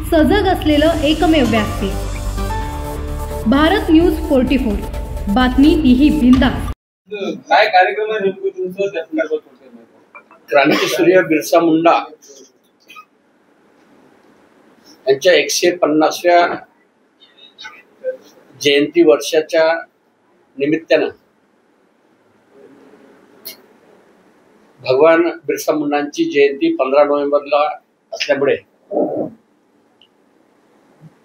सजग असलेलं एकमेव व्यासपीठ भारत न्यूज 44, बातमी तीही बिंदास। काय कार्यक्रम आहे नेमकं तुमचं त्यात? क्रांतीसूर्य बिरसा मुंडा यांच्या 150व्या जयंती वर्षाच्या निमित्तानं भगवान बिरसा मुंडांची जयंती 15 नोव्हेंबरला असल्यामुळे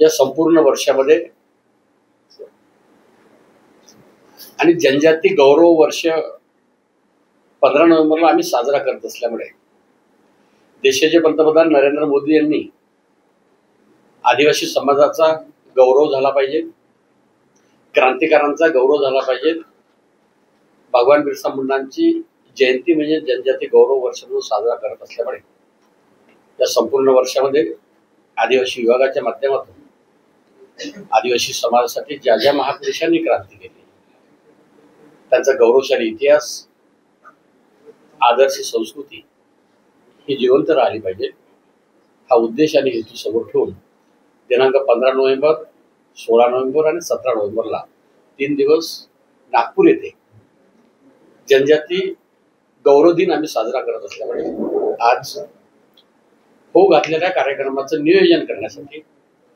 या संपूर्ण वर्षामध्ये आणि जनजाती गौरव वर्ष 15 नोव्हेंबरला आम्ही साजरा करत असल्यामुळे देशाचे पंतप्रधान नरेंद्र मोदी यांनी आदिवासी समाजाचा गौरव झाला पाहिजे, क्रांतिकारांचा गौरव झाला पाहिजे। भगवान बिरसा मुंडांची जयंती म्हणजे जनजाती गौरव वर्ष म्हणून साजरा करत असल्यामुळे या संपूर्ण वर्षामध्ये आदिवासी विभागाच्या माध्यमातून आदिवासी समाजासाठी ज्या ज्या महापुरुषांनी क्रांती केली त्यांचा गौरवशाली इतिहास, आदर्श संस्कृती ही जिवंत राहिली पाहिजे हा उद्देश आणि हेतू समोर ठेवून दिनांक 15 नोव्हेंबर, 16 नोव्हेंबर आणि 17 नोव्हेंबरला 3 दिवस नागपूर येथे जनजाती गौरव दिन आम्ही साजरा करत असल्यामुळे आज हो घातलेल्या कार्यक्रमाचं नियोजन करण्यासाठी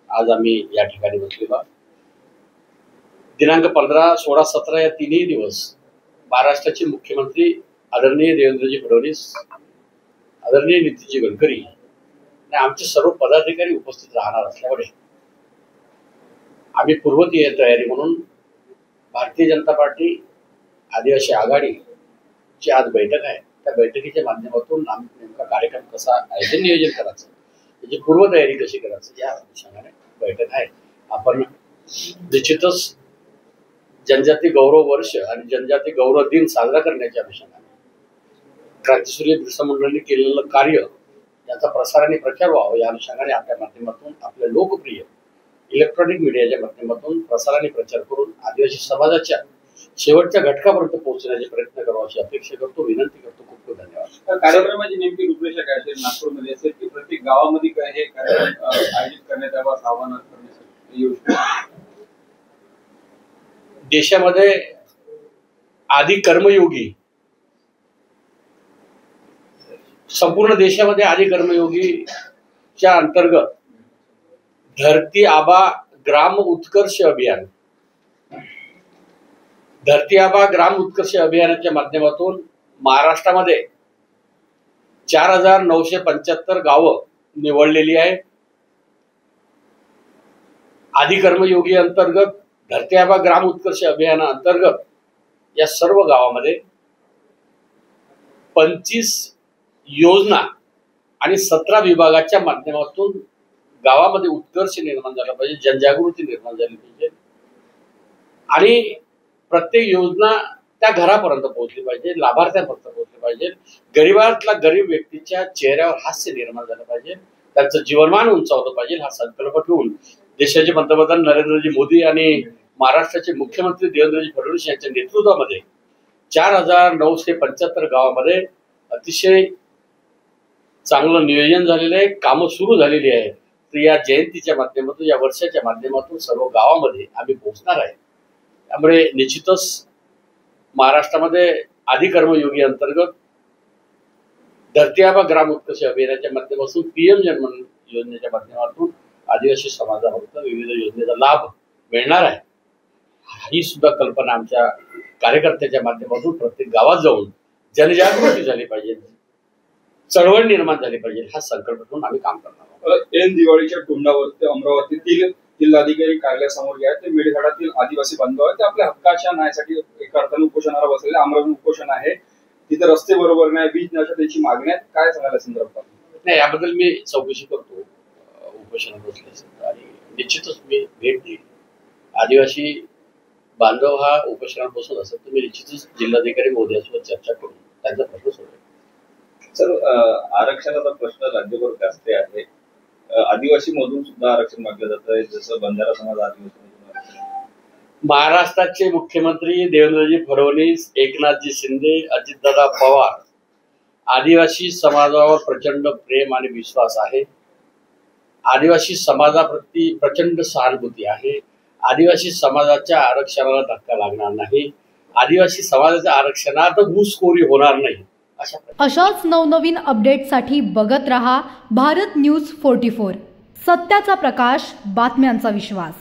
आज आम्ही या ठिकाणी बसलेलो आहोत। दिनांक 15, 16, 17 या तीनही दिवस महाराष्ट्राचे मुख्यमंत्री आदरणीय देवेंद्रजी फडणवीस, आदरणीय नितीनजी गडकरी आणि आमचे सर्व पदाधिकारी उपस्थित राहणार असल्यामुळे आम्ही पूर्वतयारी म्हणून भारतीय जनता पार्टी आदिवासी आघाडीची आज बैठक आहे। त्या बैठकीच्या माध्यमातून आम्ही नेमका कार्यक्रम कसा आयोजन नियोजन करायचं, त्याची पूर्वतयारी कशी करायचं या अनुषंगाने बैठक आहे। आपण निश्चितच जनजाती गौरव वर्ष आणि जनजाती गौरव दिन साजरा करण्याच्या अनुषंगाने क्रांतीसूर्य बिरसा मुंडांनी केलेलं कार्य याचा प्रसार आणि प्रचार व्हावा या अनुषंगाने आपल्या माध्यमातून आपल्या लोकप्रिय इलेक्ट्रॉनिक मीडियाच्या माध्यमातून प्रसार आणि प्रचार करून आदिवासी समाजाच्या शेवटच्या घटकापर्यंत पोहोचण्याचे प्रयत्न करावा अशी अपेक्षा करतो, विनंती करतो। खूप खूप धन्यवाद। कार्यक्रमाची नेमकी रूपरेषा काय असेल? नागपूरमध्ये असेल की प्रत्येक गावामध्ये काय हे कार्यक्रम आयोजित करण्यात यावा, आवाहन करण्यासाठी येऊ शकतो? देशामध्ये आदि कर्मयोगी, संपूर्ण देशामध्ये आदि कर्मयोगीच्या अंतर्गत धरती आबा ग्राम उत्कर्ष अभियान, धरती आबा ग्राम उत्कर्ष अभियानाच्या माध्यमातून महाराष्ट्रामध्ये 4975 गावं निवडलेली आहे। आदि कर्मयोगी अंतर्गत धरती आबा ग्राम उत्कर्ष अभियाना अंतर्गत या सर्व गावामध्ये 25 योजना आणि 17 विभागाच्या माध्यमातून गावामध्ये उत्कर्ष निर्माण झाला पाहिजे, जनजागृती निर्माण झाली पाहिजे आणि प्रत्येक योजना त्या घरापर्यंत पोहोचली पाहिजे, लाभार्थ्यांपर्यंत पोहोचली पाहिजे, गरीबातला गरीब व्यक्तीच्या चेहऱ्यावर हास्य निर्माण झालं पाहिजे, त्यांचं जीवनमान उंचावलं पाहिजे हा संकल्प ठेवून देशाचे पंतप्रधान नरेंद्रजी मोदी आणि महाराष्ट्राचे मुख्यमंत्री देवेंद्रजी फडणवीस यांच्या नेतृत्वामध्ये 4975 गावामध्ये अतिशय चांगलं नियोजन झालेलं आहे, कामं सुरू झालेली आहे। तर या जयंतीच्या माध्यमातून, या वर्षाच्या माध्यमातून सर्व गावामध्ये आम्ही पोहोचणार आहे। त्यामुळे निश्चितच महाराष्ट्रामध्ये आदि कर्मयोगी अंतर्गत धरती आबा ग्राम उत्कर्ष अभियानाच्या माध्यमातून PM जन्मन योजनेच्या माध्यमातून आदिवासी समाजापर्यंत विविध योजनेचा लाभ मिळणार आहे। ही सुद्धा कल्पना आमच्या कार्यकर्त्याच्या माध्यमातून प्रत्येक गावात जाऊन जनजागृती झाली पाहिजे, चळवळ निर्माण झाली पाहिजे हा संकल्प ठेवून आम्ही काम करणार आहोत। ऐन दिवाळीच्या तोंडावरती अमरावतीतील जिल्हाधिकारी कार्यालयासमोर जे आहे ते मेळघाटातील आदिवासी बांधव आहेत ते आपल्या हक्काच्या न्यायासाठी एका अर्थाने उपोषणाला बसलेले अमरावती उपोषण आहे। तिथे रस्ते बरोबर नाही, वीज नाही, त्याची मागणी आहे। काय सांगायला संदर्भात? नाही, याबद्दल मी चौकशी करतो उपोषणाला बसले आणि निश्चितच मी भेट देईल। आदिवासी बांधव हा उपोषणाला बसून असेल तर मी निश्चितच जिल्हाधिकारी महोदयांसोबत चर्चा करून त्यांचा प्रश्न सोडवेन। सर, आरक्षणाचा प्रश्न राज्यभर जास्त आहे। आदिवासी मधून सुद्धा आरक्षण मागलं जात आहे, जसं बंजारा समाज आदिवासी। महाराष्ट्राचे मुख्यमंत्री देवेंद्रजी फडणवीस, एकनाथजी शिंदे, अजितदादा पवार आदिवासी समाजावर प्रचंड प्रेम आणि विश्वास आहे। आदिवासी समाजाप्रती प्रचंड सहानुभूती आहे. आदिवासी समाजाच्या आरक्षणाला धक्का लागणार नाही. आदिवासी समाजाच्या आरक्षणात घुसखोरी होणार नाही. अशाच नवनवीन अपडेटसाठी बघत रहा भारत न्यूज 44. सत्याचा प्रकाश, बातम्यांचा विश्वास.